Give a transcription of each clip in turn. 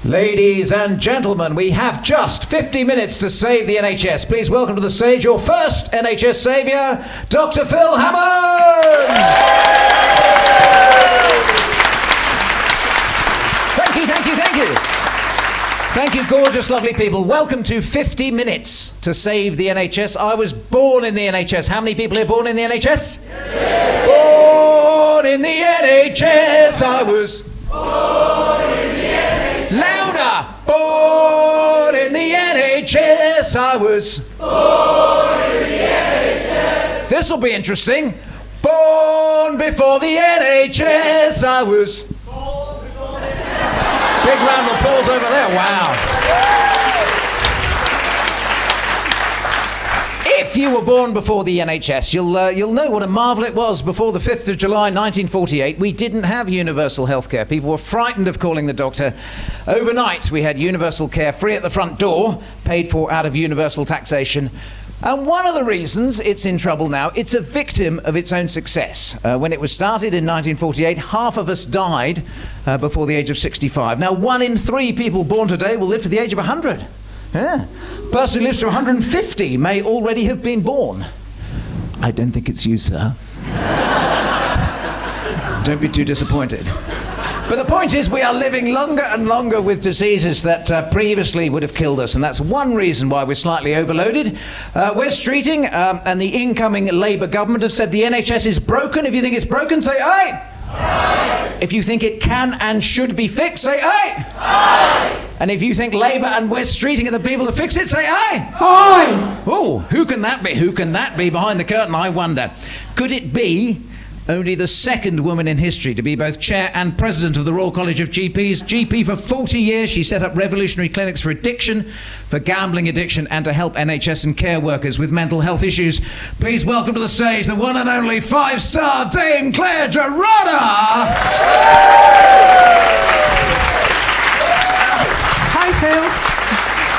Ladies and gentlemen, we have just 50 minutes to save the NHS. Please welcome to the stage your first NHS saviour, Dr Phil Hammond! Thank you, thank you, thank you. Thank you, gorgeous, lovely people. Welcome to 50 minutes to save the NHS. I was born in the NHS. How many people are born in the NHS? Yeah. Born in the NHS. I was born in the NHS. Louder! Born in the NHS. I was born in the NHS. This'll be interesting. Born before the NHS. I was born before the NHS. Big round of applause over there. Wow. If you were born before the NHS, you'll know what a marvel it was. Before the 5th of July 1948, we didn't have universal healthcare. People were frightened of calling the doctor. Overnight, we had universal care free at the front door, paid for out of universal taxation. And one of the reasons it's in trouble now, it's a victim of its own success. When it was started in 1948, half of us died before the age of 65. Now, 1 in 3 people born today will live to the age of 100. Yeah. Person who lives to 150 may already have been born. I don't think it's you, sir. Don't be too disappointed. But the point is, we are living longer and longer with diseases that previously would have killed us, and that's one reason why we're slightly overloaded. West Streeting and the incoming Labour government have said the NHS is broken. If you think it's broken, say aye. Aye. If you think it can and should be fixed, say aye. Aye. And if you think Labour and West Streeting are the people to fix it, say aye. Aye. Oh, who can that be? Who can that be behind the curtain, I wonder? Could it be only the second woman in history to be both chair and president of the Royal College of GPs? GP for 40 years, she set up revolutionary clinics for addiction, for gambling addiction, and to help NHS and care workers with mental health issues. Please welcome to the stage the one and only 5-star Dame Clare Gerada! Hi, Phil.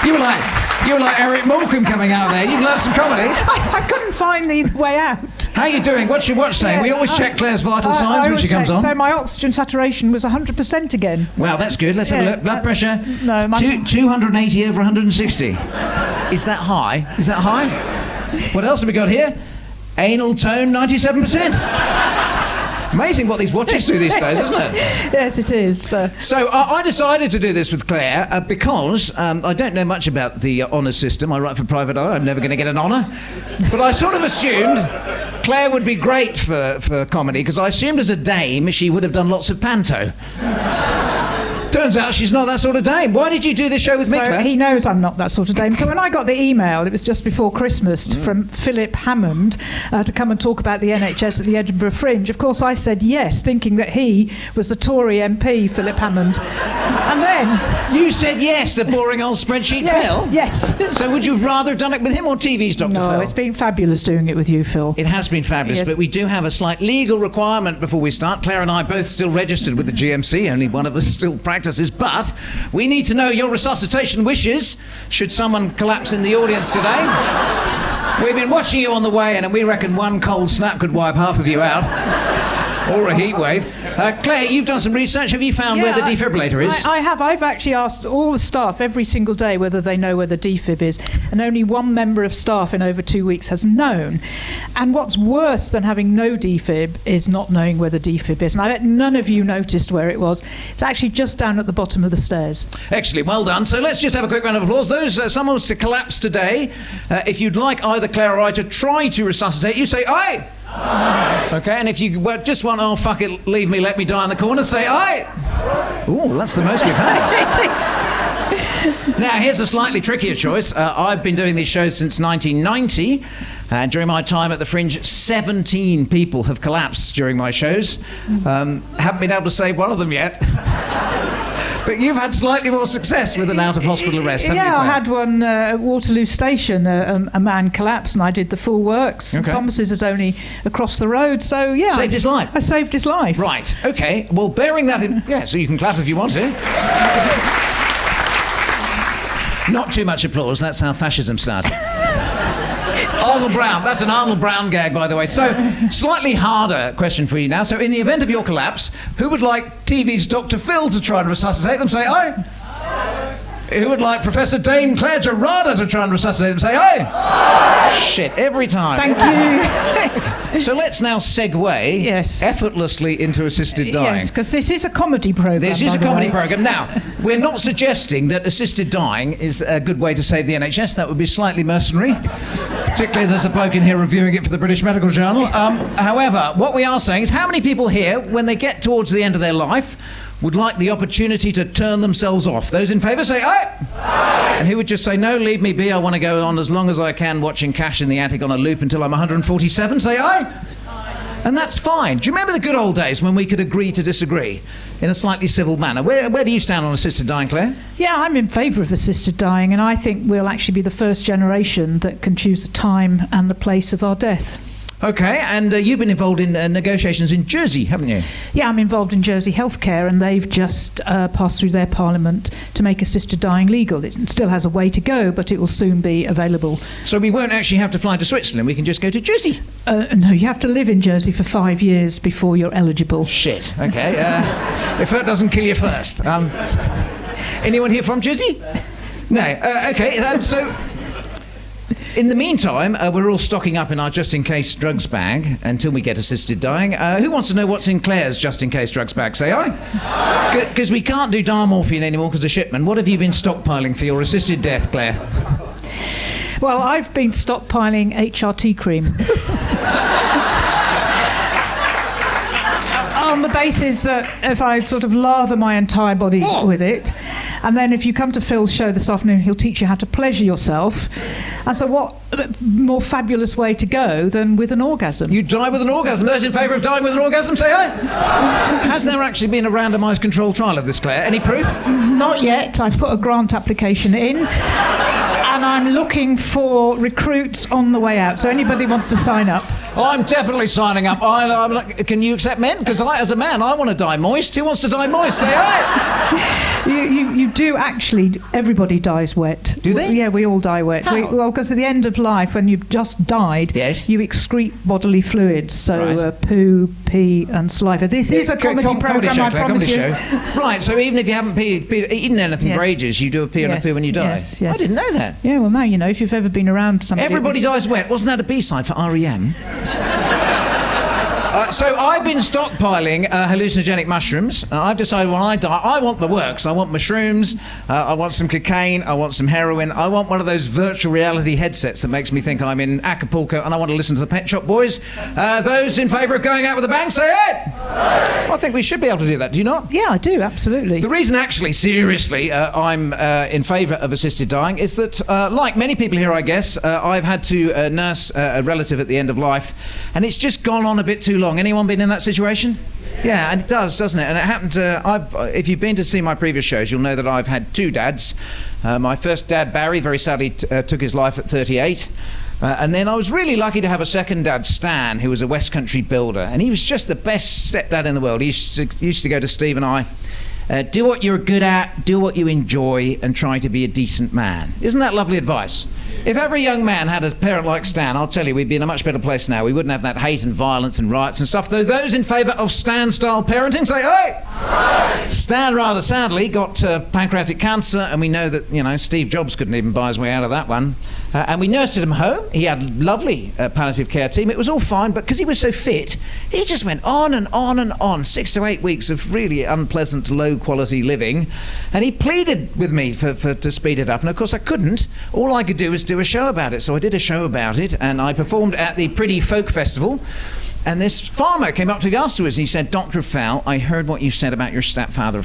You were like Eric Morecambe coming out there. You've learnt some comedy. I couldn't find the way out. How you doing? What's your watch saying? We always check Claire's vital signs when she comes on. So my oxygen saturation was 100% again. Wow, that's good. Let's have a look. Blood pressure? No. 280 over 160. Is that high? Is that high? What else have we got here? Anal tone, 97%. Amazing what these watches do these days, isn't it? Yes, it is. So I decided to do this with Claire because I don't know much about the honours system. I write for Private Eye. I'm never going to get an honour. But I sort of assumed Claire would be great for comedy because I assumed as a dame she would have done lots of panto. Turns out she's not that sort of dame. Why did you do this show with me, Claire? He knows I'm not that sort of dame. So when I got the email, it was just before Christmas, from Philip Hammond to come and talk about the NHS at the Edinburgh Fringe. Of course, I said yes, thinking that he was the Tory MP, Philip Hammond. And then... You said yes, the boring old spreadsheet Phil? Yes. So would you rather have done it with him or TV's Dr Phil? No, it's been fabulous doing it with you, Phil. It has been fabulous, yes. But we do have a slight legal requirement before we start. Claire and I both still registered with the GMC, only one of us still practices, but we need to know your resuscitation wishes should someone collapse in the audience today. We've been watching you on the way in and we reckon one cold snap could wipe half of you out. Or a heat wave. Claire, you've done some research. Have you found where the defibrillator is? I have. I've actually asked all the staff every single day whether they know where the defib is, and only one member of staff in over 2 weeks has known. And what's worse than having no defib is not knowing where the defib is. And I bet none of you noticed where it was. It's actually just down at the bottom of the stairs. Excellent. Well done. So let's just have a quick round of applause. Those someone wants to collapse today. If you'd like either Claire or I to try to resuscitate you, say aye. Aye. Okay, and if you just want, oh, fuck it, leave me, let me die in the corner, say aye. Ooh, that's the most we've had. It is. Now, here's a slightly trickier choice. I've been doing these shows since 1990, and during my time at the Fringe, 17 people have collapsed during my shows. Haven't been able to save one of them yet. But you've had slightly more success with an out-of-hospital arrest, haven't you, Claire? I had one at Waterloo Station. A man collapsed and I did the full works. Okay. Thomas's is only across the road, so yeah. Saved his life? I saved his life. Right, okay. Well, bearing that in... Yeah, so you can clap if you want to. Not too much applause, that's how fascism started. Arnold Brown. That's an Arnold Brown gag, by the way. So, slightly harder question for you now. So, in the event of your collapse, who would like TV's Dr Phil to try and resuscitate them? Say aye. Who would like Professor Dame Clare Gerada to try and resuscitate them? Say aye. Aye. Shit, every time. Thank you. So let's now segue effortlessly into assisted dying. Yes, because this is a comedy programme. This is a comedy programme. Now, we're not suggesting that assisted dying is a good way to save the NHS. That would be slightly mercenary. Particularly if there's a bloke in here reviewing it for the British Medical Journal. However, what we are saying is how many people here, when they get towards the end of their life, would like the opportunity to turn themselves off? Those in favour say aye. Aye. And who would just say, no, leave me be, I want to go on as long as I can watching Cash in the Attic on a loop until I'm 147? Say aye. Aye. And that's fine. Do you remember the good old days when we could agree to disagree in a slightly civil manner? Where do you stand on assisted dying, Claire? Yeah, I'm in favour of assisted dying, and I think we'll actually be the first generation that can choose the time and the place of our death. OK, and you've been involved in negotiations in Jersey, haven't you? Yeah, I'm involved in Jersey Healthcare, and they've just passed through their parliament to make assisted dying legal. It still has a way to go, but it will soon be available. So we won't actually have to fly to Switzerland, we can just go to Jersey? No, you have to live in Jersey for 5 years before you're eligible. Shit, OK. If that doesn't kill you first. Anyone here from Jersey? No. OK, so... In the meantime, we're all stocking up in our just-in-case drugs bag until we get assisted dying. Who wants to know what's in Claire's just-in-case drugs bag? Say aye. Because we can't do diamorphine anymore because of shipment. What have you been stockpiling for your assisted death, Claire? Well, I've been stockpiling HRT cream. On the basis that if I sort of lather my entire body with it, and then if you come to Phil's show this afternoon, he'll teach you how to pleasure yourself. And so what more fabulous way to go than with an orgasm? You die with an orgasm. Those in favour of dying with an orgasm, say aye. Has there actually been a randomised controlled trial of this, Claire? Any proof? Not yet. I've put a grant application in. And I'm looking for recruits on the way out. So anybody wants to sign up? I'm definitely signing up. Can you accept men? Because as a man, I want to die moist. Who wants to die moist? Say aye. You do actually. Everybody dies wet. Do they? Yeah, we all die wet. How? Because at the end of life, when you've just died, you excrete bodily fluids. So poo, pee, and saliva. This is a comedy programme, I promise you. Right. So even if you haven't eaten anything for ages, you do a pee and a poo when you die. Yes. I didn't know that. Yeah, well, now you know if you've ever been around somebody. Everybody dies wet. Wasn't that a B-side for R.E.M.? So I've been stockpiling hallucinogenic mushrooms. I've decided when I die, I want the works. I want mushrooms, I want some cocaine, I want some heroin, I want one of those virtual reality headsets that makes me think I'm in Acapulco, and I want to listen to the Pet Shop Boys. Those in favour of going out with a bang, say it! I think we should be able to do that, do you not? Yeah, I do, absolutely. The reason actually, seriously, I'm in favour of assisted dying is that, like many people here, I guess, I've had to nurse a relative at the end of life, and it's just gone on a bit too long. Anyone been in that situation? Yeah, and it does, doesn't it? And it happened if you've been to see my previous shows, you'll know that I've had two dads. My first dad, Barry, very sadly took his life at 38. And then I was really lucky to have a second dad, Stan, who was a West Country builder. And he was just the best stepdad in the world. He used to go to Steve and I, do what you're good at, do what you enjoy, and try to be a decent man. Isn't that lovely advice? If every young man had a parent like Stan, I'll tell you, we'd be in a much better place now. We wouldn't have that hate and violence and riots and stuff. Though those in favour of Stan-style parenting say, aye! Aye! Stan, rather sadly, got pancreatic cancer, and we know that, Steve Jobs couldn't even buy his way out of that one. And we nursed him home. He had a lovely palliative care team. It was all fine, but because he was so fit, he just went on and on and on. 6 to 8 weeks of really unpleasant, low-quality living. And he pleaded with me to speed it up. And, of course, I couldn't. All I could do was do a show about it. So I did a show about it, and I performed at the Pretty Folk Festival. And this farmer came up to me afterwards, and he said, Dr. Phil, I heard what you said about your stepfather,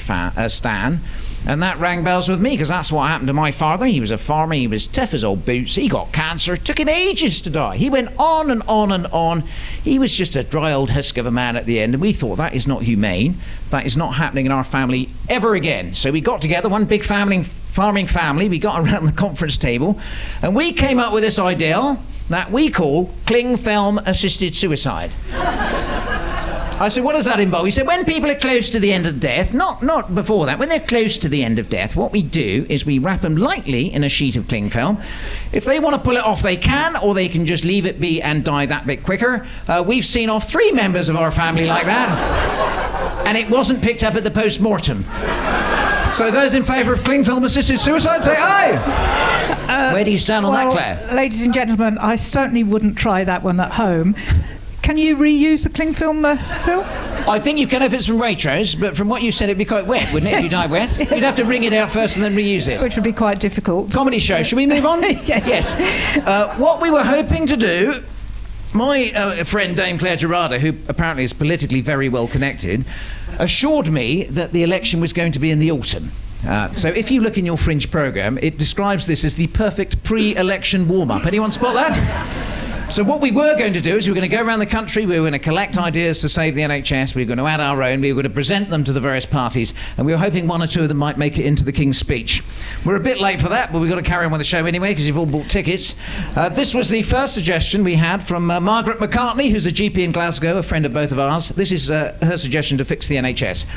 Stan. And that rang bells with me, because that's what happened to my father. He was a farmer, he was tough as old boots, he got cancer, it took him ages to die. He went on and on and on. He was just a dry old husk of a man at the end, and we thought that is not humane. That is not happening in our family ever again. So we got together, one big farming family, we got around the conference table, and we came up with this ideal that we call cling film assisted suicide. I said, what does that involve? He said, when people are close to the end of death, not before that, when they're close to the end of death, what we do is we wrap them lightly in a sheet of cling film. If they want to pull it off, they can, or they can just leave it be and die that bit quicker. We've seen off 3 members of our family like that, and it wasn't picked up at the post-mortem. So those in favour of cling film assisted suicide, say aye. Where do you stand on that, Claire? Ladies and gentlemen, I certainly wouldn't try that one at home. Can you reuse the cling film, Phil? I think you can if it's from Waitrose, but from what you said, it'd be quite wet, wouldn't it, if you died wet? You'd have to wring it out first and then reuse it. Which would be quite difficult. Comedy show. Should we move on? Yes. What we were hoping to do, my friend Dame Clare Gerada, who apparently is politically very well connected, assured me that the election was going to be in the autumn. So if you look in your Fringe programme, it describes this as the perfect pre-election warm-up. Anyone spot that? So what we were going to do is we were going to go around the country, we were going to collect ideas to save the NHS, we were going to add our own, we were going to present them to the various parties, and we were hoping one or two of them might make it into the King's speech. We're a bit late for that, but we've got to carry on with the show anyway, because you've all bought tickets. This was the first suggestion we had from Margaret McCartney, who's a GP in Glasgow, a friend of both of ours. This is her suggestion to fix the NHS.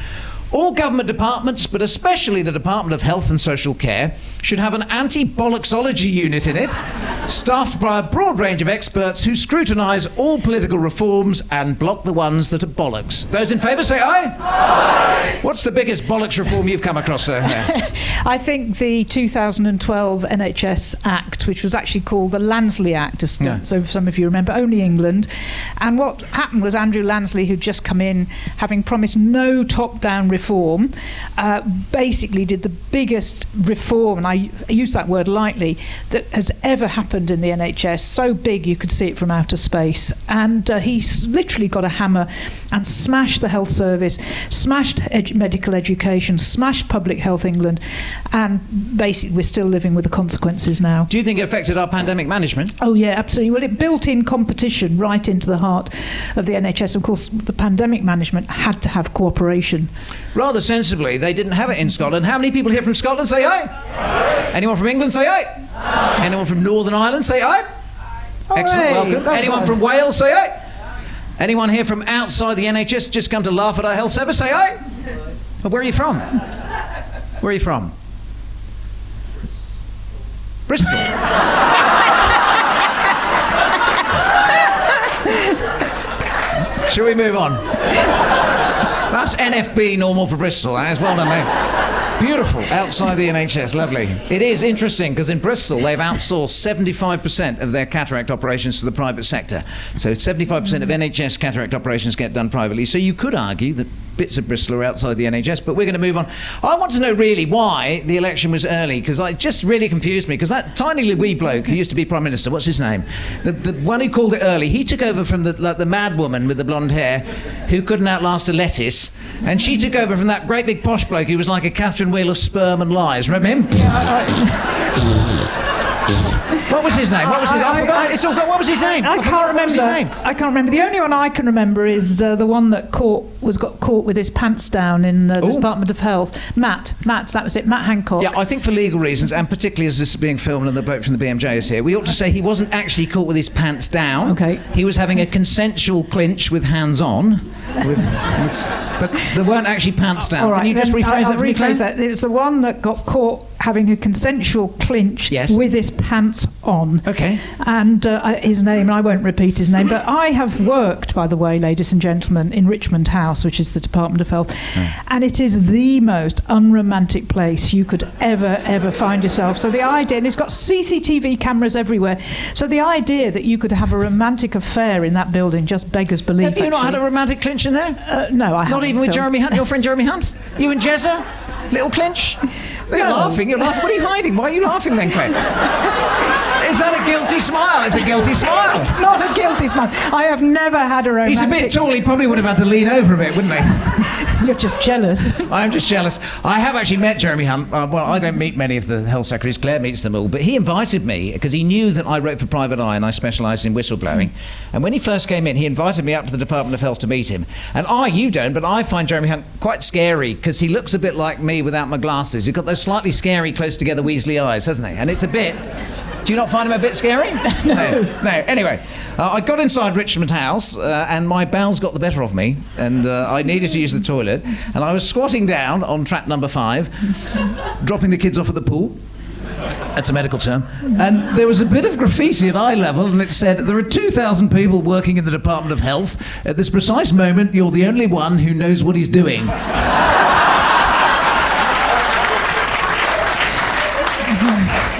All government departments, but especially the Department of Health and Social Care, should have an anti-bollocksology unit in it, staffed by a broad range of experts who scrutinise all political reforms and block the ones that are bollocks. Those in favour, say aye. Aye. What's the biggest bollocks reform you've come across, sir? I think the 2012 NHS Act, which was actually called the Lansley Act, so some of you remember, only England. And what happened was Andrew Lansley, who'd just come in, having promised no top-down reform, basically did the biggest reform, and I use that word lightly, that has ever happened in the NHS. So big you could see it from outer space. And he literally got a hammer and smashed the health service, smashed medical education, smashed Public Health England, and basically we're still living with the consequences now. Do you think it affected our pandemic management? Oh yeah, absolutely. Well, it built in competition right into the heart of the NHS. Of course, the pandemic management had to have cooperation. Rather sensibly, they didn't have it in Scotland. How many people here from Scotland say aye? Aye. Anyone from England say aye? Aye. Anyone from Northern Ireland say aye? Oh, excellent, hey, welcome. Anyone from Wales say aye? Anyone here from outside the NHS just come to laugh at our health service say aye? Well, where are you from? Where are you from? Bristol. Shall we move on? That's NFB normal for Bristol. That is well done, mate. Beautiful, outside the NHS, lovely. It is interesting because in Bristol they've outsourced 75% of their cataract operations to the private sector. So 75% of NHS cataract operations get done privately. So you could argue that bits of Bristol are outside the NHS, but we're going to move on. I want to know really why the election was early, because it just really confused me, because that tiny little wee bloke who used to be Prime Minister, what's his name? The one who called it early, he took over from the mad woman with the blonde hair who couldn't outlast a lettuce, and she took over from that great big posh bloke who was like a Catherine Wheel of sperm and lies. Remember him? What was his name? What was his? I forgot. It's all. What was his name? I can't remember. What was his name? I can't remember. The only one I can remember is the one that got caught with his pants down in the Department of Health. Matt, that was it. Matt Hancock. Yeah, I think for legal reasons, and particularly as this is being filmed and the bloke from the BMJ is here, we ought to say he wasn't actually caught with his pants down. Okay. He was having a consensual clinch with hands on, but there weren't actually pants down. All right, can you just rephrase that for me, Claire? It was the one that got caught having a consensual clinch with his pants on. Okay. And his name, I won't repeat his name, but I have worked, by the way, ladies and gentlemen, in Richmond House, which is the Department of Health, and it is the most unromantic place you could ever find yourself. So the idea, and it's got CCTV cameras everywhere, so the idea that you could have a romantic affair in that building just beggars belief. Have you not had a romantic clinch in there? No, I haven't. Not even with Jeremy Hunt, your friend Jeremy Hunt? You and Jezza? Little clinch? You're laughing. What are you hiding? Why are you laughing then, Claire? Is that a guilty smile? It's a guilty smile. It's not a guilty smile. I have never had a romantic... He's a bit tall. He probably would have had to lean over a bit, wouldn't he? You're just jealous. I'm just jealous. I have actually met Jeremy Hunt. Well, I don't meet many of the health secretaries. Claire meets them all. But he invited me because he knew that I wrote for Private Eye and I specialised in whistleblowing. And when he first came in, he invited me up to the Department of Health to meet him. And you don't, but I find Jeremy Hunt quite scary because he looks a bit like me without my glasses. He's got those slightly scary, close together Weasley eyes, hasn't he? And it's a bit... Do you not find him a bit scary? No. Anyway, I got inside Richmond House and my bowels got the better of me and I needed to use the toilet and I was squatting down on track number 5, dropping the kids off at the pool. That's a medical term. And there was a bit of graffiti at eye level and it said, there are 2,000 people working in the Department of Health. At this precise moment, you're the only one who knows what he's doing.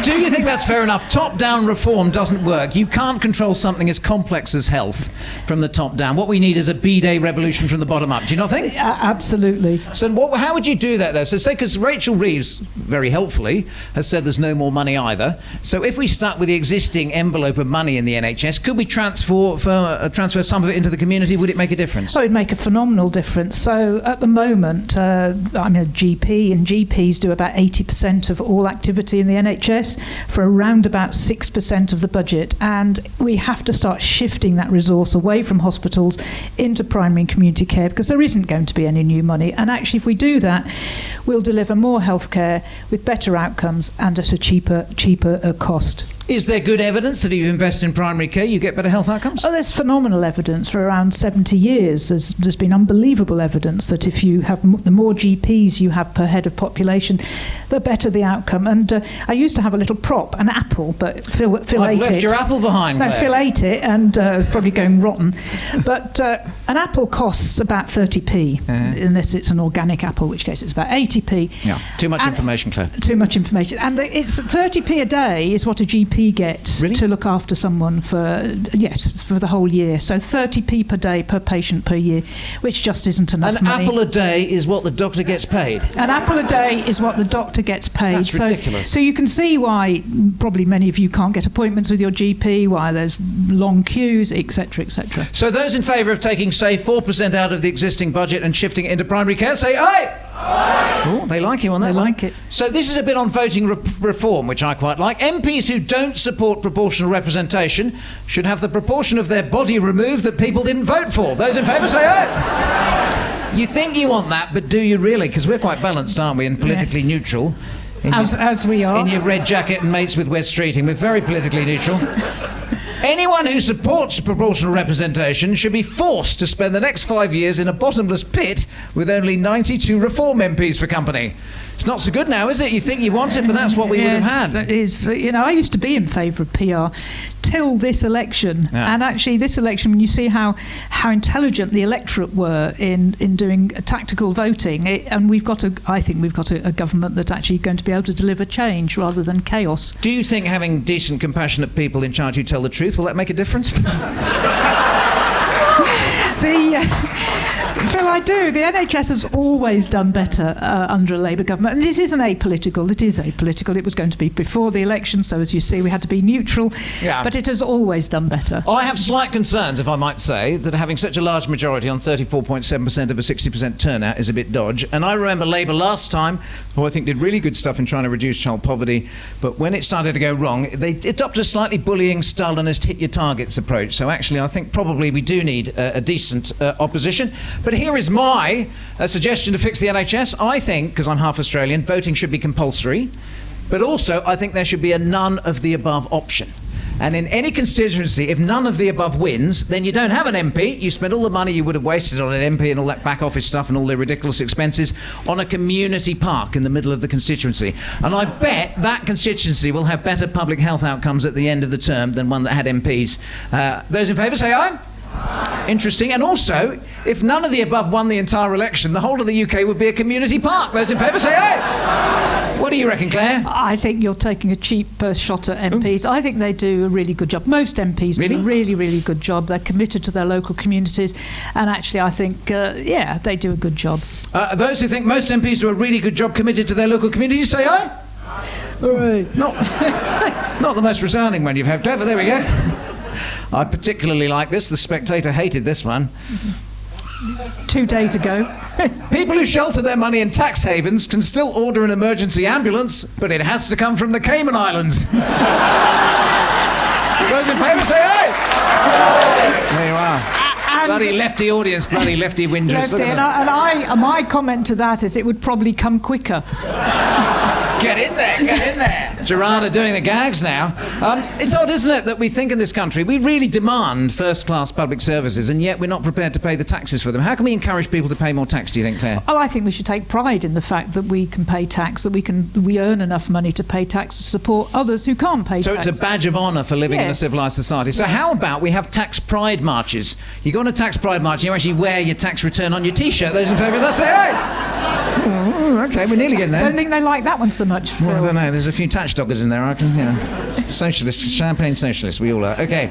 Do you think that's fair enough? Top-down reform doesn't work. You can't control something as complex as health from the top down. What we need is a B-Day revolution from the bottom up. Do you not think? Absolutely. So how would you do that, though? So say, because Rachel Reeves, very helpfully, has said there's no more money either. So if we start with the existing envelope of money in the NHS, could we transfer some of it into the community? Would it make a difference? Oh, it'd make a phenomenal difference. So at the moment, I'm a GP, and GPs do about 80% of all activity in the NHS for around about 6% of the budget. And we have to start shifting that resource away from hospitals into primary and community care, because there isn't going to be any new money. And actually, if we do that, we'll deliver more healthcare with better outcomes and at a cheaper cost. Is there good evidence that if you invest in primary care, you get better health outcomes? Oh, there's phenomenal evidence. For around 70 years, there's been unbelievable evidence that if you have the more GPs you have per head of population, the better the outcome. And I used to have a little prop, an apple, but Phil ate it. I've left your apple behind. No, Phil ate it, and it's probably going rotten. But an apple costs about 30p, unless it's an organic apple, in which case it's about 80p. Yeah, too much information, Claire. Too much information. And it's 30p a day is what a GP gets to look after someone for the whole year. So 30p per day per patient per year, which just isn't enough money. An apple a day is what the doctor gets paid. An apple a day is what the doctor gets paid. That's ridiculous. So you can see why probably many of you can't get appointments with your GP, why there's long queues, etc., etc. So those in favour of taking, say, 4% out of the existing budget and shifting it into primary care, say aye! Oh, they like you on that They one. like it. So this is a bit on voting reform, which I quite like. MPs who don't support proportional representation should have the proportion of their body removed that people didn't vote for. Those in favour say aye. You think you want that, but do you really? Because we're quite balanced, aren't we, and politically neutral. As we are. In your red jacket and mates with West Streeting. We're very politically neutral. Anyone who supports proportional representation should be forced to spend the next 5 years in a bottomless pit with only 92 Reform MPs for company. It's not so good now, is it? You think you want it, but that's what we would have had. It is. I used to be in favour of PR till this election. Yeah. And actually, this election, when you see how intelligent the electorate were in doing tactical voting, and I think we've got a government that's actually going to be able to deliver change rather than chaos. Do you think having decent, compassionate people in charge who tell the truth, will that make a difference? Phil, I do. The NHS has always done better under a Labour government. And this isn't apolitical. It is apolitical. It was going to be before the election, so as you see, we had to be neutral. Yeah. But it has always done better. I have slight concerns, if I might say, that having such a large majority on 34.7% of a 60% turnout is a bit dodge. And I remember Labour last time, who I think did really good stuff in trying to reduce child poverty, but when it started to go wrong, they adopted a slightly bullying, Stalinist hit-your-targets approach. So actually, I think probably we do need a decent opposition. But here is my suggestion to fix the NHS. I think, because I'm half Australian, voting should be compulsory. But also, I think there should be a none of the above option. And in any constituency, if none of the above wins, then you don't have an MP. You spend all the money you would have wasted on an MP and all that back office stuff and all the ridiculous expenses on a community park in the middle of the constituency. And I bet that constituency will have better public health outcomes at the end of the term than one that had MPs. Those in favour say aye. Interesting. And also, if none of the above won the entire election, the whole of the UK would be a community park. Those in favour say aye. What do you reckon, Claire? I think you're taking a cheap shot at MPs. Ooh. I think they do a really good job. Most MPs do a really, really good job. They're committed to their local communities. And actually, I think, they do a good job. Those who think most MPs do a really good job committed to their local communities say aye. All right. Not the most resounding one you've had, Claire, but there we go. I particularly like this. The Spectator hated this one. 2 days ago. People who shelter their money in tax havens can still order an emergency ambulance, but it has to come from the Cayman Islands. Those in favour say aye. There you are. Bloody lefty audience, bloody lefty whingers. My comment to that is it would probably come quicker. Get in there. Gerada doing the gags now. It's odd, isn't it, that we think in this country we really demand first-class public services and yet we're not prepared to pay the taxes for them. How can we encourage people to pay more tax, do you think, Claire? Oh, I think we should take pride in the fact that we can pay tax, that we earn enough money to pay tax to support others who can't pay tax. So it's a badge of honour for living in a civilised society. So how about we have tax pride marches? You go on a tax pride march and you actually wear your tax return on your T-shirt. Those in favour of that say aye. Oh, okay, we're nearly getting there. Don't think they like that one so much. Well, I Phil. don't know. There's a few touch doggers in there, I reckon. Socialists, champagne socialists, we all are. Okay.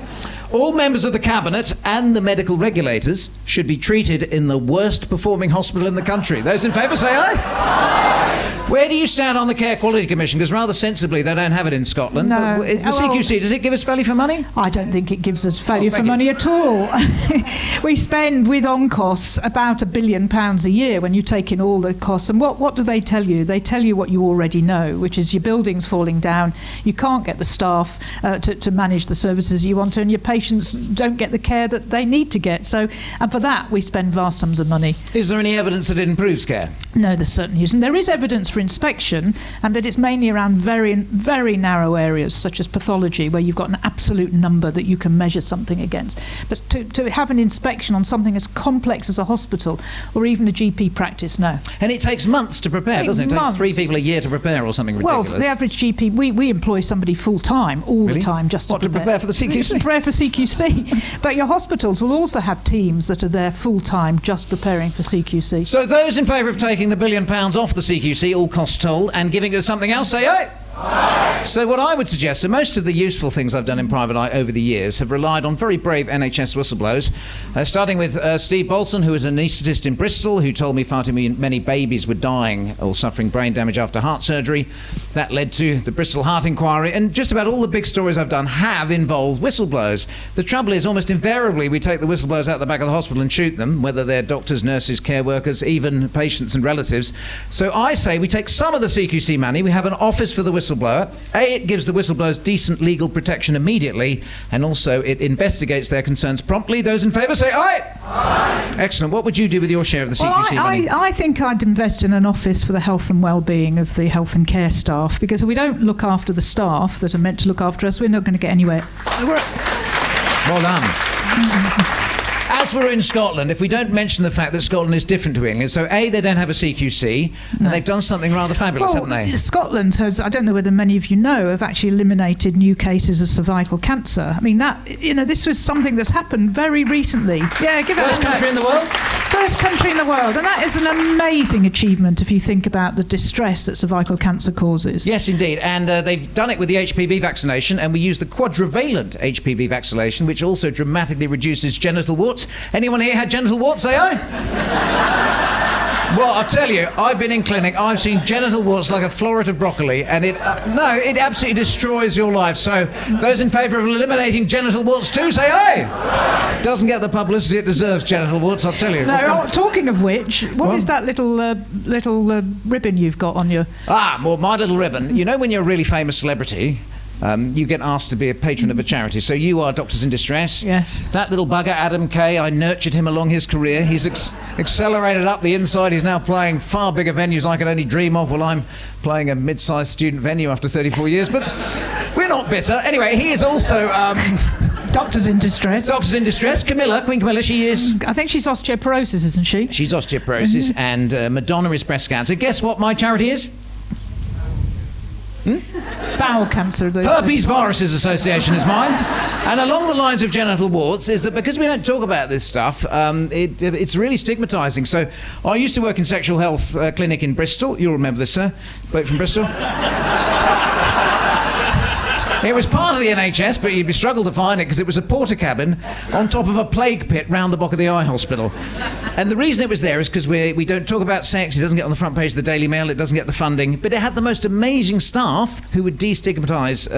All members of the cabinet and the medical regulators should be treated in the worst performing hospital in the country. Those in favour, say aye. Where do you stand on the Care Quality Commission? Because rather sensibly, they don't have it in Scotland. No. But the CQC, does it give us value for money? I don't think it gives us value for thank you. money at all. We spend, with on-costs, about £1 billion a year when you take in all the costs. And what do they tell you? They tell you what you already know, which is your building's falling down, you can't get the staff to manage the services you want to, and your patients don't get the care that they need to get. So, and for that, we spend vast sums of money. Is there any evidence that it improves care? No, there certainly isn't. There is evidence for inspection, and that it's mainly around very, very narrow areas, such as pathology, where you've got an absolute number that you can measure something against. But to have an inspection on something as complex as a hospital, or even a GP practice, no. And it takes months to prepare, doesn't it? It takes Months. 3 people a year to prepare or something ridiculous. Well, the average GP, we employ somebody full-time, all Really? the time, just to What, to prepare for the CQC? To prepare for CQC. But your hospitals will also have teams that are there full-time, just preparing for CQC. So those in favour of taking the £1 billion off the CQC, all costs told, and giving it to something else, say aye. So what I would suggest, so most of the useful things I've done in private eye over the years have relied on very brave NHS whistleblowers, starting with Steve Bolson, who was an anaesthetist in Bristol, who told me far too many babies were dying or suffering brain damage after heart surgery. That led to the Bristol Heart Inquiry, and just about all the big stories I've done have involved whistleblowers. The trouble is, almost invariably, we take the whistleblowers out the back of the hospital and shoot them, whether they're doctors, nurses, care workers, even patients and relatives. So I say we take some of the CQC money, we have an office for the whistleblower. It gives the whistleblowers decent legal protection immediately, and also it investigates their concerns promptly. Those in favour say aye. Aye. Excellent. What would you do with your share of the CQC money? I think I'd invest in an office for the health and well-being of the health and care staff, because if we don't look after the staff that are meant to look after us, we're not going to get anywhere. Well done. As we're in Scotland, if we don't mention the fact that Scotland is different to England, so A, they don't have a CQC, and they've done something rather fabulous, haven't they? Scotland has, I don't know whether many of you know, have actually eliminated new cases of cervical cancer. I mean, this was something that's happened very recently. Yeah, give it First country in the world? First country in the world, and that is an amazing achievement if you think about the distress that cervical cancer causes. Yes, indeed, and they've done it with the HPV vaccination, and we use the quadrivalent HPV vaccination, which also dramatically reduces genital warts. Anyone here had genital warts, say aye? Well, I'll tell you, I've been in clinic, I've seen genital warts like a floret of broccoli, and it absolutely destroys your life. So, those in favour of eliminating genital warts too, say aye. Doesn't get the publicity it deserves, genital warts, I'll tell you. No, talking of which, what is that little ribbon you've got on your... Well, my little ribbon. You know when you're a really famous celebrity, you get asked to be a patron of a charity. So you are Doctors in Distress. Yes. That little bugger, Adam Kay, I nurtured him along his career. He's accelerated up the inside. He's now playing far bigger venues I could only dream of, while I'm playing a mid-sized student venue after 34 years. But we're not bitter. Anyway, he is also... Doctors in Distress. Doctors in Distress. Queen Camilla, she is... I think she's osteoporosis, isn't she? She's osteoporosis, and Madonna is breast cancer. Guess what my charity is? Bowel cancer. Herpes Viruses Association is mine. And along the lines of genital warts is that because we don't talk about this stuff, it's really stigmatising. So I used to work in sexual health clinic in Bristol. You'll remember this, sir. Bloke from Bristol. It was part of the NHS, but you'd struggle to find it because it was a porter cabin on top of a plague pit round the back of the eye hospital. And the reason it was there is because we don't talk about sex. It doesn't get on the front page of the Daily Mail. It doesn't get the funding. But it had the most amazing staff who would destigmatise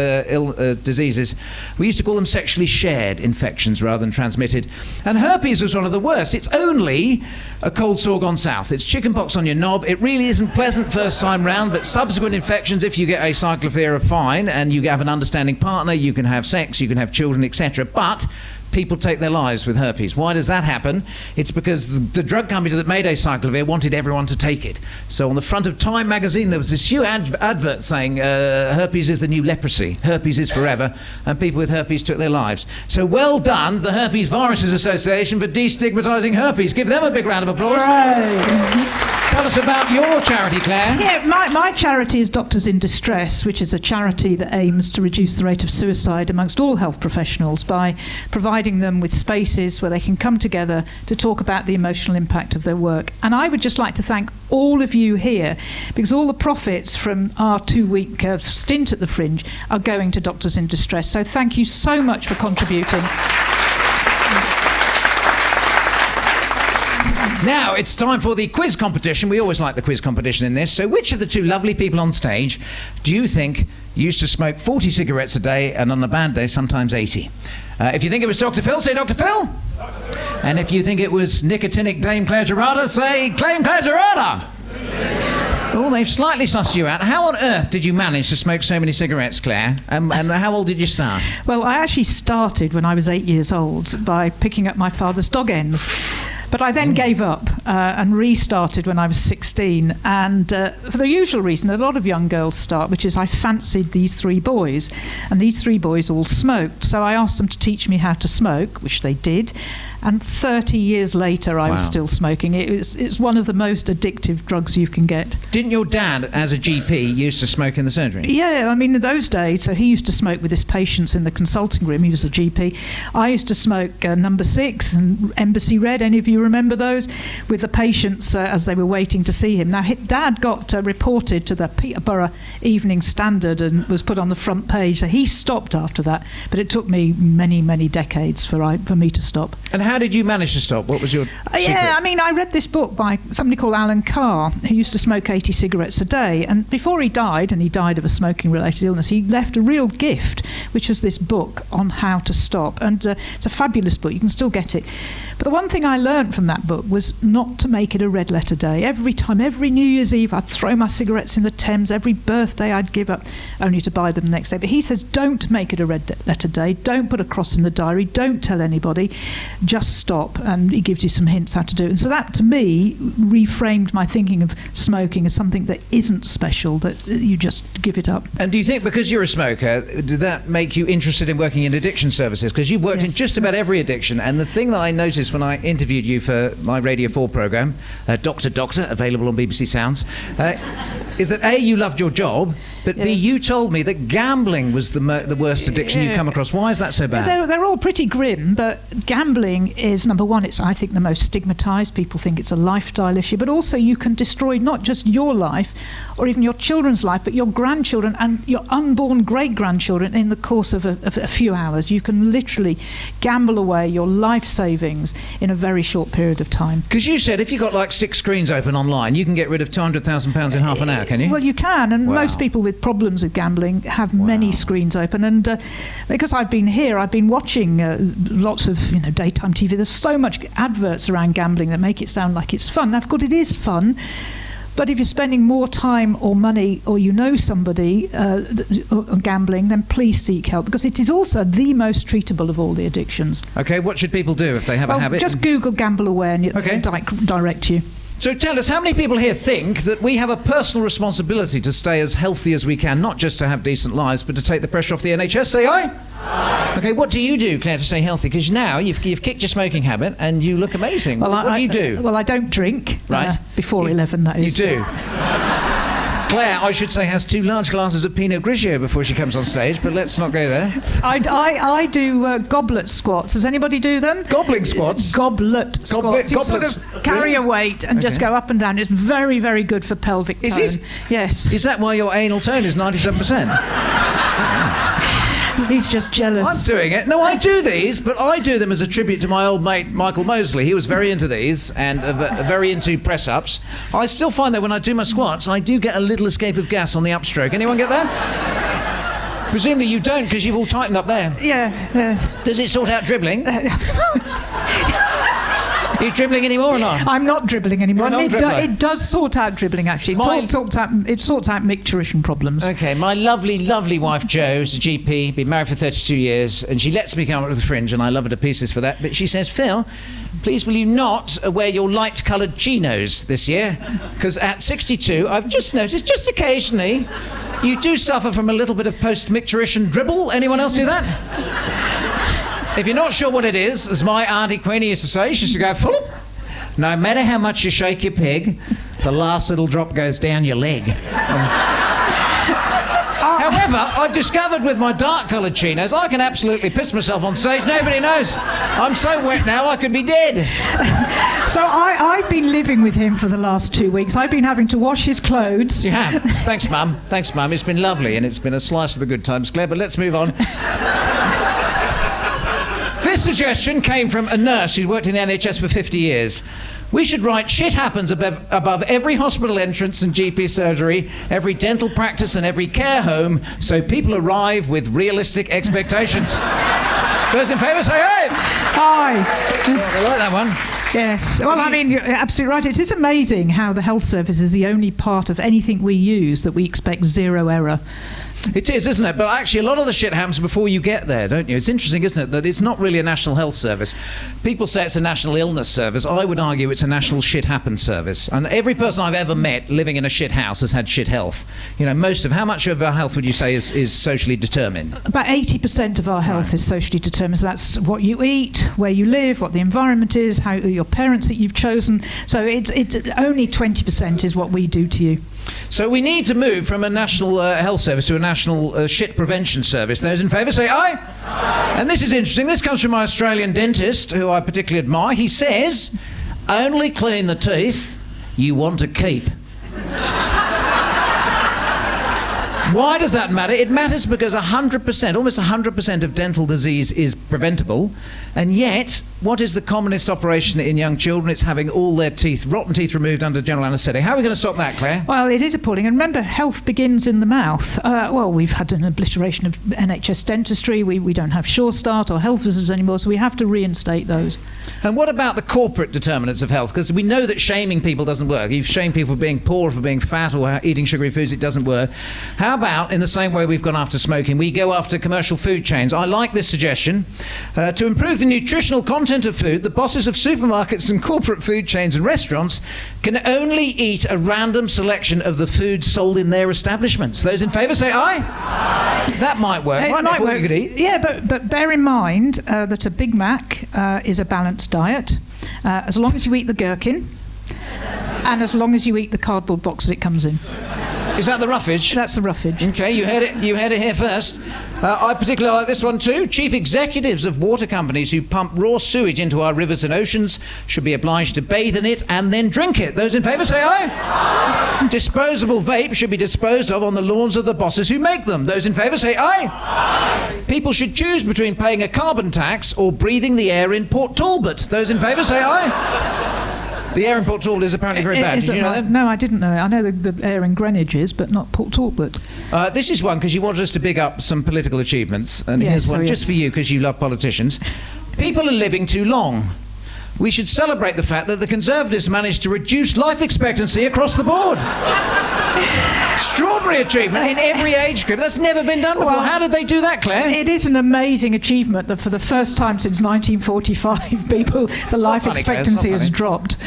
diseases. We used to call them sexually shared infections rather than transmitted. And herpes was one of the worst. It's only a cold sore gone south. It's chickenpox on your knob. It really isn't pleasant first time round, but subsequent infections, if you get acyclovir, are fine, and you have an understanding partner, you can have sex, you can have children, etc. But people take their lives with herpes. Why does that happen? It's because the drug company that made acyclovir wanted everyone to take it. So on the front of Time magazine there was this huge advert saying herpes is the new leprosy, herpes is forever, and people with herpes took their lives. So well done, the Herpes Viruses Association, for destigmatising herpes. Give them a big round of applause. Right. Tell us about your charity, Claire. Yeah, my charity is Doctors in Distress, which is a charity that aims to reduce the rate of suicide amongst all health professionals by providing them with spaces where they can come together to talk about the emotional impact of their work. And I would just like to thank all of you here, because all the profits from our 2-week stint at the Fringe are going to Doctors in Distress. So thank you so much for contributing. Now, it's time for the quiz competition. We always like the quiz competition in this. So which of the two lovely people on stage do you think used to smoke 40 cigarettes a day and on a bad day sometimes 80? If you think it was Dr Phil, say Dr Phil. And if you think it was nicotinic Dame Clare Gerada, say Dame Clare Gerada. Oh, they've slightly sussed you out. How on earth did you manage to smoke so many cigarettes, Claire? And how old did you start? Well, I actually started when I was 8 years old by picking up my father's dog ends. But I then gave up and restarted when I was 16. And for the usual reason that a lot of young girls start, which is I fancied these 3 boys. And these 3 boys all smoked. So I asked them to teach me how to smoke, which they did. And 30 years later, I was still smoking. It's one of the most addictive drugs you can get. Didn't your dad, as a GP, used to smoke in the surgery? Yeah, I mean, in those days, so he used to smoke with his patients in the consulting room. He was a GP. I used to smoke Number 6 and Embassy Red. Any of you remember those? With the patients as they were waiting to see him. Now, Dad got reported to the Peterborough Evening Standard and was put on the front page. So he stopped after that. But it took me many, many decades for me to stop. And how did you manage to stop? What was your secret? Yeah, I mean, I read this book by somebody called Alan Carr, who used to smoke 80 cigarettes a day. And before he died, and he died of a smoking-related illness, he left a real gift, which was this book on how to stop. And it's a fabulous book. You can still get it. But the one thing I learned from that book was not to make it a red letter day. Every time, every New Year's Eve, I'd throw my cigarettes in the Thames. Every birthday, I'd give up, only to buy them the next day. But he says, don't make it a red letter day. Don't put a cross in the diary. Don't tell anybody. Just stop. And he gives you some hints how to do it. And so that, to me, reframed my thinking of smoking as something that isn't special, that you just give it up. And do you think, because you're a smoker, did that make you interested in working in addiction services? Because you've worked in just about every addiction. And the thing that I noticed when I interviewed you for my Radio 4 programme, Doctor, available on BBC Sounds, is that A, you loved your job, but B, you told me that gambling was the worst addiction you've come across. Why is that so bad? They're all pretty grim, but gambling is, number one, it's, I think, the most stigmatised. People think it's a lifestyle issue, but also you can destroy not just your life or even your children's life, but your grandchildren and your unborn great-grandchildren in the course of a few hours. You can literally gamble away your life savings in a very short period of time. Because you said if you've got like 6 screens open online, you can get rid of £200,000 in half an hour, can you? Well, you can, and most people with problems with gambling have many screens open. And because I've been here, I've been watching lots of daytime TV. There's so much adverts around gambling that make it sound like it's fun. Now, of course, it is fun. But if you're spending more time or money, or somebody on gambling, then please seek help, because it is also the most treatable of all the addictions. Okay, what should people do if they have a habit? Just Google Gamble Aware and it'll direct you. So tell us, how many people here think that we have a personal responsibility to stay as healthy as we can, not just to have decent lives, but to take the pressure off the NHS? Say aye? Aye. Okay, what do you do, Claire, to stay healthy? Because now you've kicked your smoking habit and you look amazing. Well, what do you do? Well, I don't drink. Right. Before 11, that is. You do? Claire, I should say, has 2 large glasses of Pinot Grigio before she comes on stage, but let's not go there. I do goblet squats. Does anybody do them? Gobbling squats? Goblet squats. You sort of carry a weight and just go up and down. It's very, very good for pelvic tone. Is it? Yes. Is that why your anal tone is 97%? He's just jealous. I'm doing it. No, I do these, but I do them as a tribute to my old mate Michael Mosley. He was very into these and very into press-ups. I still find that when I do my squats, I do get a little escape of gas on the upstroke. Anyone get that? Presumably you don't, because you've all tightened up there. Yeah. Does it sort out dribbling? Are you dribbling anymore or not? I'm not dribbling anymore. It does sort out dribbling, actually. It sorts out micturition problems. Okay, my lovely, lovely wife Jo is a GP, been married for 32 years, and she lets me come up to the Fringe, and I love her to pieces for that. But she says, Phil, please will you not wear your light-coloured chinos this year? Because at 62, I've just noticed, just occasionally, you do suffer from a little bit of post-micturition dribble. Anyone else do that? If you're not sure what it is, as my Auntie Queenie used to say, she used to go, Philip, no matter how much you shake your pig, The last little drop goes down your leg. However, I've discovered with my dark-coloured chinos, I can absolutely piss myself on stage. Nobody knows. I'm so wet now, I could be dead. So I've been living with him for the last 2 weeks. I've been having to wash his clothes. You have. Thanks, Mum. Thanks, Mum. It's been lovely, and it's been a slice of the good times, Claire, but let's move on. This suggestion came from a nurse who's worked in the NHS for 50 years. We should write shit happens above every hospital entrance and GP surgery, every dental practice and every care home, so people arrive with realistic expectations. Those in favour say aye. Aye. I like that one. Yes. Well, I mean, you're absolutely right. It is amazing how the health service is the only part of anything we use that we expect zero error. It is, isn't it? But actually, a lot of the shit happens before you get there, don't you? It's interesting, isn't it, that it's not really a national health service. People say it's a national illness service. I would argue it's a national shit happens service. And every person I've ever met living in a shit house has had shit health. You know, how much of our health would you say is socially determined? About 80% of our health is socially determined. So that's what you eat, where you live, what the environment is, how your parents that you've chosen. So it's only 20% is what we do to you. So we need to move from a national health service to a national shit prevention service. Those in favour say aye. Aye. And this is interesting. This comes from my Australian dentist, who I particularly admire. He says, only clean the teeth you want to keep. Why does that matter? It matters because 100%, almost 100% of dental disease is preventable, and yet, what is the commonest operation in young children? It's having all their teeth, rotten teeth, removed under general anaesthetic. How are we going to stop that, Claire? Well, it is appalling. And remember, health begins in the mouth. We've had an obliteration of NHS dentistry. We don't have Sure Start or health visitors anymore, so we have to reinstate those. And what about the corporate determinants of health? Because we know that shaming people doesn't work. You shame people for being poor, for being fat, or eating sugary foods, it doesn't work. How about, in the same way we've gone after smoking, we go after commercial food chains? I like this suggestion. To improve the nutritional content of food, the bosses of supermarkets and corporate food chains and restaurants can only eat a random selection of the food sold in their establishments. Those in favour say aye. Aye. That might work. It might work. You could eat. Yeah, but bear in mind that a Big Mac is a balanced diet, as long as you eat the gherkin and as long as you eat the cardboard box that it comes in. Is that the roughage? That's the roughage. Okay, you heard it here first. I particularly like this one too. Chief executives of water companies who pump raw sewage into our rivers and oceans should be obliged to bathe in it and then drink it. Those in favour say aye. Aye. Disposable vape should be disposed of on the lawns of the bosses who make them. Those in favour say aye. Aye. People should choose between paying a carbon tax or breathing the air in Port Talbot. Those in favour say aye. The air in Port Talbot is apparently very bad. Did you know that? No, I didn't know it. I know the air in Greenwich is, but not Port Talbot. This is one because you wanted us to big up some political achievements. And here's one just for you because you love politicians. People are living too long. We should celebrate the fact that the Conservatives managed to reduce life expectancy across the board. Extraordinary achievement in every age group. That's never been done before. Well, how did they do that, Claire? It is an amazing achievement that for the first time since 1945, the life expectancy has dropped.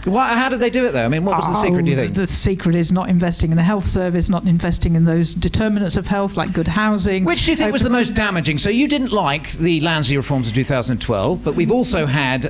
How did they do it, though? I mean, what was the secret, do you think? The secret is not investing in the health service, not investing in those determinants of health, like good housing. Which do you think was the most damaging? So you didn't like the Lansley reforms of 2012, but we've also had,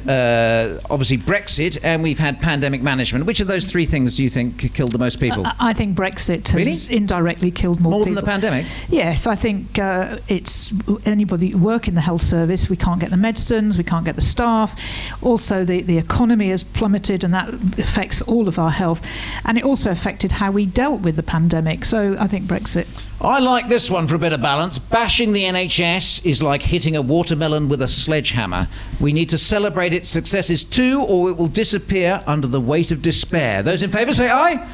obviously, Brexit, and we've had pandemic management. Which of those three things do you think killed the most people? I think Brexit has indirectly killed more people. More than the pandemic? Yes, I think it's anybody who work in the health service, we can't get the medicines, we can't get the staff. Also, the economy has plummeted, and that affects all of our health. And it also affected how we dealt with the pandemic. So I think Brexit. I like this one for a bit of balance. Bashing the NHS is like hitting a watermelon with a sledgehammer. We need to celebrate its successes too, or it will disappear under the weight of despair. Those in favour say aye.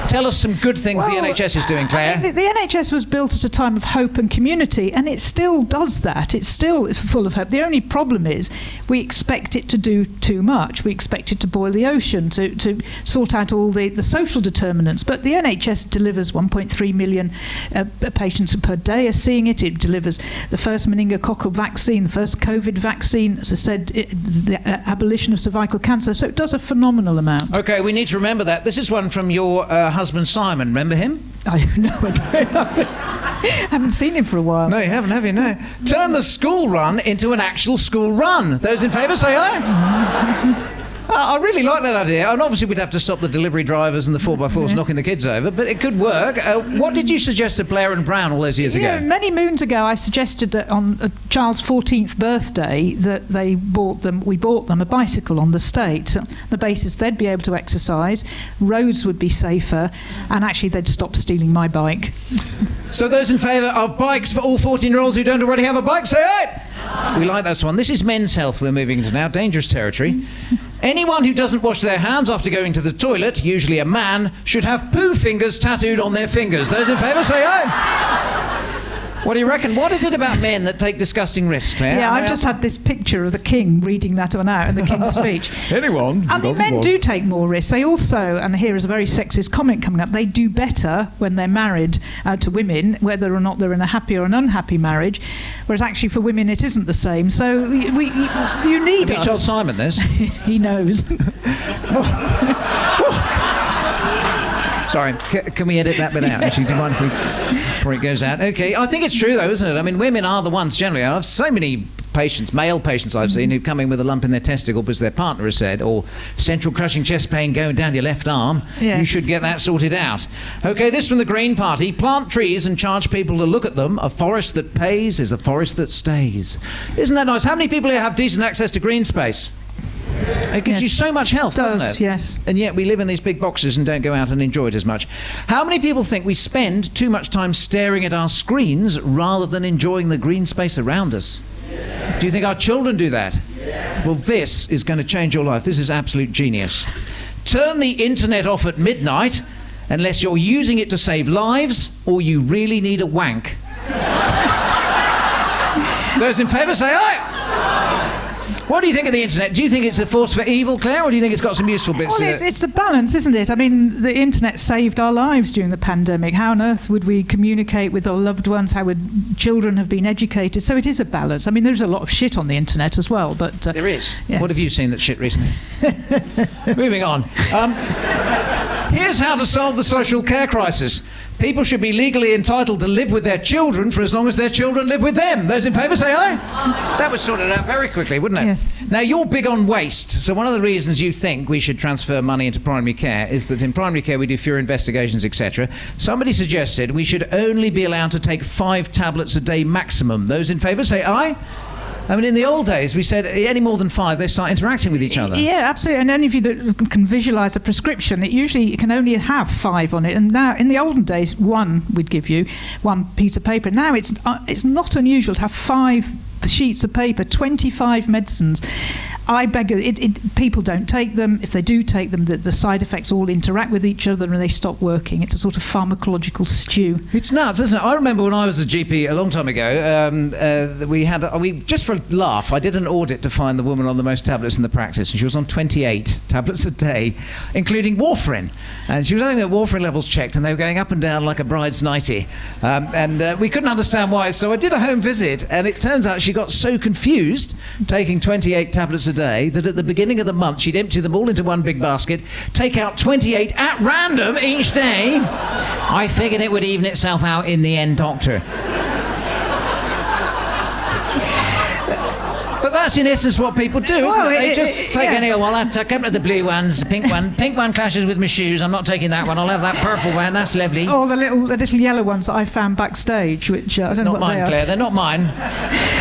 Tell us some good things the NHS is doing, Claire. The NHS was built at a time of hope and community, and it still does that. It's still full of hope. The only problem is we expect it to do too much. We expect it to boil the ocean, to sort out all the social determinants. But the NHS delivers 1.3 million patients per day are seeing it. It delivers the first meningococcal vaccine, the first COVID vaccine, as I said, the abolition of cervical cancer. So it does a phenomenal amount. OK, we need to remember that. This is one from your husband Simon. Remember him? I haven't seen him for a while. No, you haven't, have you? No. Turn the school run into an actual school run. Those in favour say aye. I really like that idea. And obviously we'd have to stop the delivery drivers and the 4x4s knocking the kids over, but it could work. What did you suggest to Blair and Brown all those years ago? Many moons ago, I suggested that on Charles' 14th birthday that we bought them a bicycle on the state. The basis they'd be able to exercise, roads would be safer, and actually they'd stop stealing my bike. So those in favour of bikes for all 14-year-olds who don't already have a bike, say aye! We like this one. This is men's health we're moving into now, dangerous territory. Anyone who doesn't wash their hands after going to the toilet, usually a man, should have poo fingers tattooed on their fingers. Those in favour, say aye! What do you reckon? What is it about men that take disgusting risks, Claire? Yeah, I've just had this picture of the king reading that one out in the King's speech. Anyone? I mean, men do take more risks. They also, and here is a very sexist comment coming up, they do better when they're married to women, whether or not they're in a happy or an unhappy marriage, whereas actually for women it isn't the same. So you need us. Have you told Simon this? He knows. Sorry, can we edit that bit out? Actually, do you mind before it goes out? Okay, I think it's true though, isn't it? I mean, women are the ones generally. I have so many patients, male patients I've seen, who come in with a lump in their testicle because their partner has said, or central crushing chest pain going down your left arm, yes. You should get that sorted out. Okay, this from the Green Party. Plant trees and charge people to look at them. A forest that pays is a forest that stays. Isn't that nice? How many people here have decent access to green space? It gives you so much health, doesn't it? Yes. And yet we live in these big boxes and don't go out and enjoy it as much. How many people think we spend too much time staring at our screens rather than enjoying the green space around us? Yeah. Do you think our children do that? Yeah. Well, this is going to change your life. This is absolute genius. Turn the internet off at midnight unless you're using it to save lives or you really need a wank. Those in favour say aye. What do you think of the internet? Do you think it's a force for evil, Claire, or do you think it's got some useful bits in it? Well, it's a balance, isn't it? I mean, the internet saved our lives during the pandemic. How on earth would we communicate with our loved ones? How would children have been educated? So it is a balance. I mean, there's a lot of shit on the internet as well, but... there is. Yes. What have you seen that's shit recently? Moving on. Here's how to solve the social care crisis. People should be legally entitled to live with their children for as long as their children live with them. Those in favour say aye. That would sort it out very quickly, wouldn't it? Yes. Now, you're big on waste. So one of the reasons you think we should transfer money into primary care is that in primary care we do fewer investigations, etc. Somebody suggested we should only be allowed to take 5 tablets a day maximum. Those in favour say aye. I mean, in the old days, we said any more than 5, they start interacting with each other. Yeah, absolutely. And any of you that can visualise a prescription, it can only have 5 on it. And now, in the olden days, 1 we'd give you, 1 piece of paper. Now it's not unusual to have 5 sheets of paper, 25 medicines. I beg people don't take them. If they do take them, the side effects all interact with each other and they stop working. It's a sort of pharmacological stew. It's nuts, isn't it? I remember when I was a GP a long time ago, we just for a laugh, I did an audit to find the woman on the most tablets in the practice, and she was on 28 tablets a day, including warfarin. And she was having her warfarin levels checked, and they were going up and down like a bride's nightie. And we couldn't understand why, so I did a home visit, and it turns out she got so confused taking 28 tablets a day that at the beginning of the month she'd empty them all into one big basket, take out 28 at random each day. I figured it would even itself out in the end, doctor. But that's in essence what people do, isn't it? They just take any old one. I'll take up to the blue ones, the pink one. Pink one clashes with my shoes. I'm not taking that one. I'll have that purple one. That's lovely. Or the little yellow ones that I found backstage, which I don't know what they are. Not mine, Claire. They're not mine.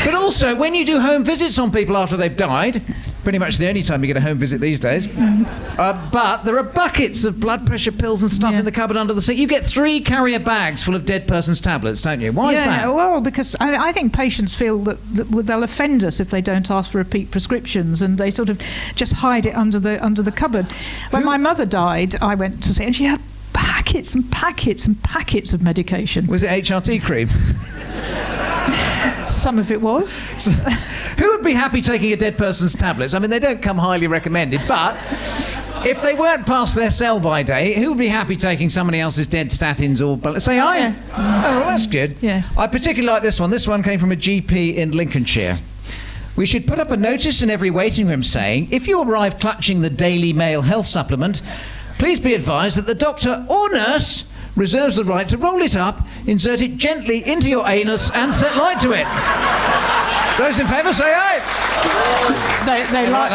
But also, when you do home visits on people after they've died, pretty much the only time you get a home visit these days. But there are buckets of blood pressure pills and stuff in the cupboard under the sink. You get 3 carrier bags full of dead person's tablets, don't you? Why is that? Well, because I think patients feel that they'll offend us if they don't ask for repeat prescriptions, and they sort of just hide it under the cupboard. When my mother died, I went to see, and she had packets and packets and packets of medication. Was it HRT cream? Some of it was. So, who would be happy taking a dead person's tablets? I mean, they don't come highly recommended, but if they weren't past their sell-by date, who would be happy taking somebody else's dead statins or... Say aye? Yeah. Oh, well, that's good. Yes. I particularly like this one. This one came from a GP in Lincolnshire. We should put up a notice in every waiting room saying, if you arrive clutching the Daily Mail health supplement, please be advised that the doctor or nurse reserves the right to roll it up, insert it gently into your anus and set light to it. Those in favour say aye. They like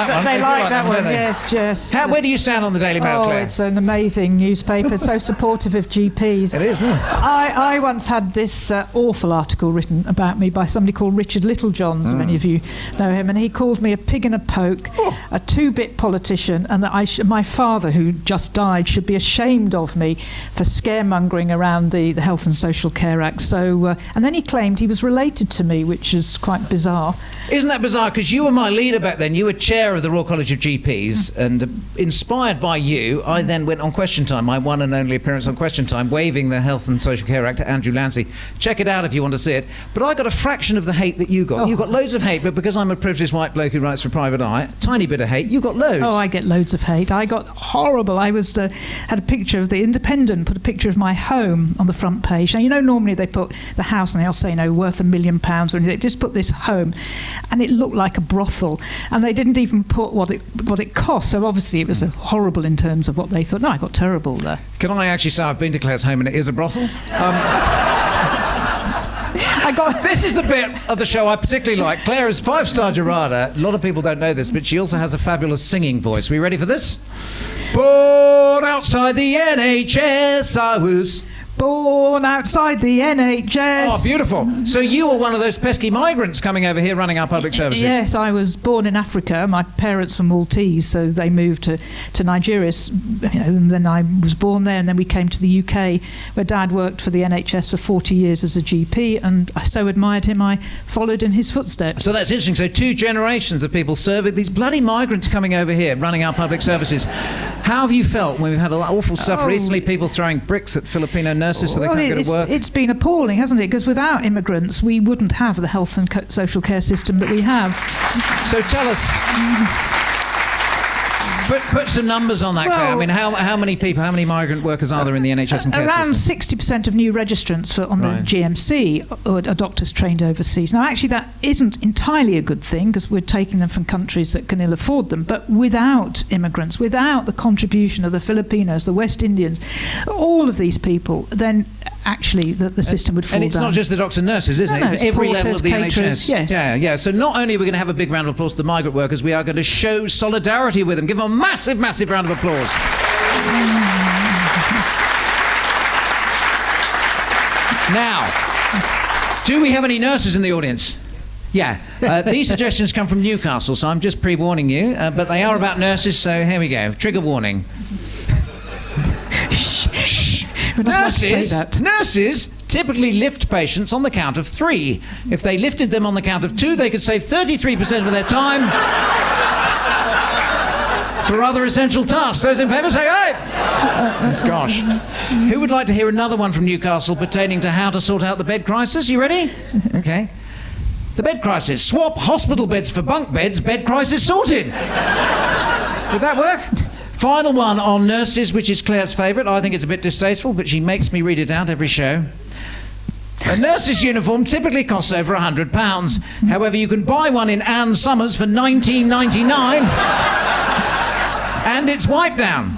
that one. Yes, yes. Where do you stand on the Daily Mail, Claire? It's an amazing newspaper, so supportive of GPs. It is, isn't it? I once had this awful article written about me by somebody called Richard Littlejohn, so many of you know him, and he called me a pig in a poke, a two-bit politician, and that my father, who just died, should be ashamed of me for scaremongering around the Health and Social Care Act. So, and then he claimed he was related to me, which is quite bizarre. Isn't that bizarre? Because you were my leader back then. You were chair of the Royal College of GPs, and inspired by you, I then went on Question Time, my one and only appearance on Question Time, waving the Health and Social Care Act to Andrew Lancy. Check it out if you want to see it. But I got a fraction of the hate that you got. Oh. You got loads of hate, but because I'm a privileged white bloke who writes for Private Eye, tiny bit of hate, you got loads. Oh, I get loads of hate. I got horrible. I was had a picture of the Independent, put a picture of my home on the front page. Now, you know, normally they put the house and they'll say, worth £1 million or anything. They just put this home, and it looked like a brothel, and they didn't even put what it cost. So obviously it was horrible in terms of what they thought. No, I got terrible there. Can I actually say I've been to Claire's home and it is a brothel? This is the bit of the show I particularly like. Claire is 5-star Gerada. A lot of people don't know this, but she also has a fabulous singing voice. Are we ready for this? Born outside the NHS, I was... Born outside the NHS. Oh, beautiful. So you were one of those pesky migrants coming over here running our public services? Yes, I was born in Africa. My parents were Maltese, so they moved to Nigeria. And then I was born there, and then we came to the UK, where Dad worked for the NHS for 40 years as a GP, and I so admired him, I followed in his footsteps. So that's interesting. So 2 generations of people serving, these bloody migrants coming over here running our public services. How have you felt when we've had awful stuff recently, people throwing bricks at Filipino nurses so they can't go to work? It's been appalling, hasn't it? Because without immigrants, we wouldn't have the health and social care system that we have. So tell us... Put some numbers on that, Claire. I mean, how many people, how many migrant workers are there in the NHS and care around system? 60% of new registrants on the GMC are doctors trained overseas. Now, actually, that isn't entirely a good thing, because we're taking them from countries that can ill afford them. But without immigrants, without the contribution of the Filipinos, the West Indians, all of these people, then actually the system would fall down. And it's not just the doctors and nurses, isn't it? It's every porters, level of the caterers, NHS. Yes. Yeah. So not only are we going to have a big round of applause to the migrant workers, we are going to show solidarity with them. Give them a massive, massive round of applause. Now, do we have any nurses in the audience? Yeah. These suggestions come from Newcastle, so I'm just pre-warning you. But they are about nurses, so here we go. Trigger warning. Nurses typically lift patients on the count of 3. If they lifted them on the count of 2, they could save 33% of their time for other essential tasks. Those in favour say aye. Gosh. Who would like to hear another one from Newcastle pertaining to how to sort out the bed crisis? You ready? Okay. The bed crisis. Swap hospital beds for bunk beds. Bed crisis sorted. Would that work? Final one on nurses, which is Claire's favourite. I think it's a bit distasteful, but she makes me read it out every show. A nurse's uniform typically costs over £100. However, you can buy one in Ann Summers for $19.99, and it's wiped down.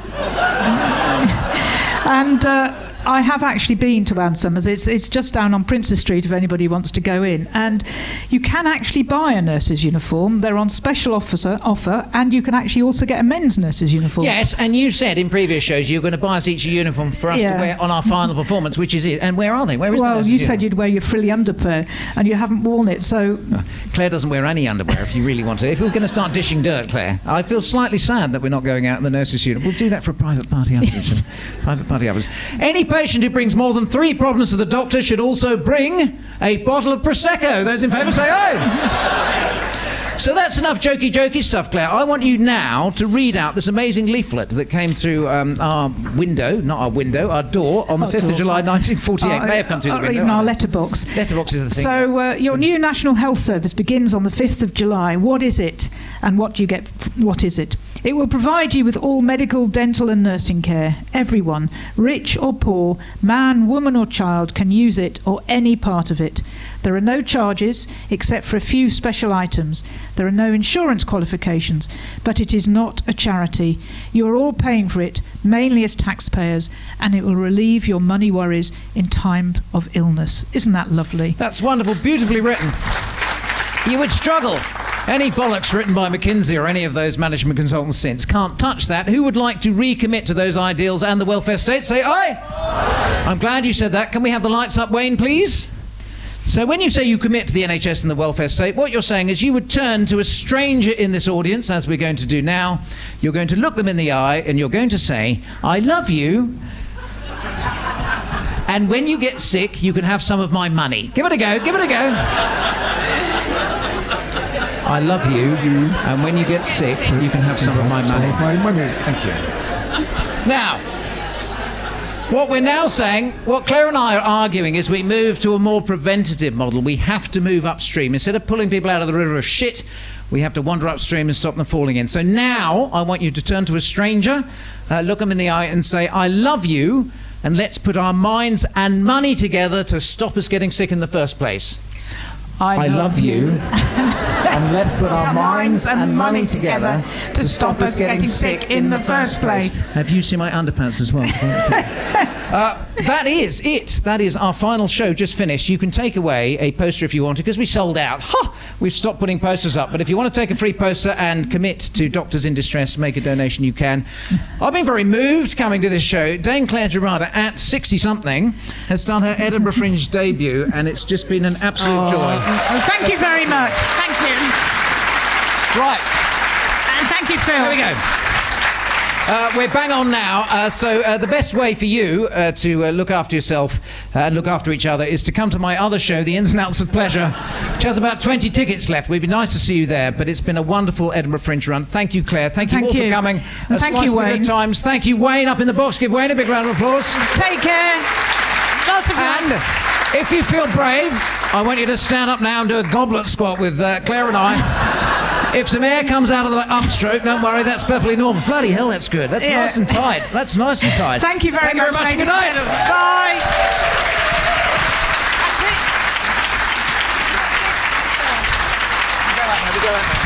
And I have actually been to Ann Summers. It's just down on Princes Street if anybody wants to go in. And you can actually buy a nurse's uniform. They're on special offer, and you can actually also get a men's nurse's uniform. Yes, and you said in previous shows you were going to buy us each a uniform for us to wear on our final performance, which is it. And where are they? Where is the nurse's you uniform? said you'd wear your frilly underwear, and you haven't worn it, so... Claire doesn't wear any underwear if you really want to. If we're going to start dishing dirt, Claire, I feel slightly sad that we're not going out in the nurse's uniform. We'll do that for a private party afterwards. Private party afterwards. Any patient who brings more than 3 problems to the doctor should also bring a bottle of Prosecco. Those in favour say aye. So that's enough jokey stuff, Claire. I want you now to read out this amazing leaflet that came through our window, not our window, our door, on the 5th of July 1948. May have come through the window. Even our letterbox. Letterbox is the thing. So your new National Health Service begins on the 5th of July. What is it? And what do you get? What is it? It will provide you with all medical, dental and nursing care. Everyone, rich or poor, man, woman or child, can use it or any part of it. There are no charges except for a few special items. There are no insurance qualifications, but it is not a charity. You are all paying for it, mainly as taxpayers, and it will relieve your money worries in time of illness. Isn't that lovely? That's wonderful, beautifully written. You would struggle. Any bollocks written by McKinsey or any of those management consultants since can't touch that. Who would like to recommit to those ideals and the welfare state? Say aye. Aye. I'm glad you said that. Can we have the lights up, Wayne, please? So when you say you commit to the NHS and the welfare state, what you're saying is you would turn to a stranger in this audience, as we're going to do now. You're going to look them in the eye and you're going to say, I love you. And when you get sick, you can have some of my money. Give it a go. Give it a go. I love you. And when you get sick, you can have some of my money. Thank you. Now, what we're now saying, what Claire and I are arguing is we move to a more preventative model. We have to move upstream. Instead of pulling people out of the river of shit, we have to wander upstream and stop them falling in. So now I want you to turn to a stranger, look them in the eye and say, I love you, and let's put our minds and money together to stop us getting sick in the first place. I love you. And let's put our minds and money together to stop us getting sick in the first place. Have you seen my underpants as well? That is it. That is our final show just finished. You can take away a poster if you want to, because we sold out. We've stopped putting posters up. But if you want to take a free poster and commit to Doctors in Distress, make a donation, you can. I've been very moved coming to this show. Dame Clare Gerada, at 60-something, has done her Edinburgh Fringe debut, and it's just been an absolute joy. Thank you very much. Thank you. Right. And thank you, Phil. Here we go. We're bang on now. So the best way for you to look after yourself and look after each other is to come to my other show, The Ins and Outs of Pleasure, which has about 20 tickets left. We'd be nice to see you there, but it's been a wonderful Edinburgh Fringe run. Thank you, Claire. Thank you all for coming. Thank you, Wayne. Good times. Thank you, Wayne, up in the box. Give Wayne a big round of applause. Take care. Lots of fun. And if you feel brave, I want you to stand up now and do a goblet squat with Claire and I. If some air comes out of the upstroke, don't worry, that's perfectly normal. Bloody hell, that's good. That's nice and tight. That's nice and tight. Thank you very much. Thank you very much. Good night. Bye. That's it.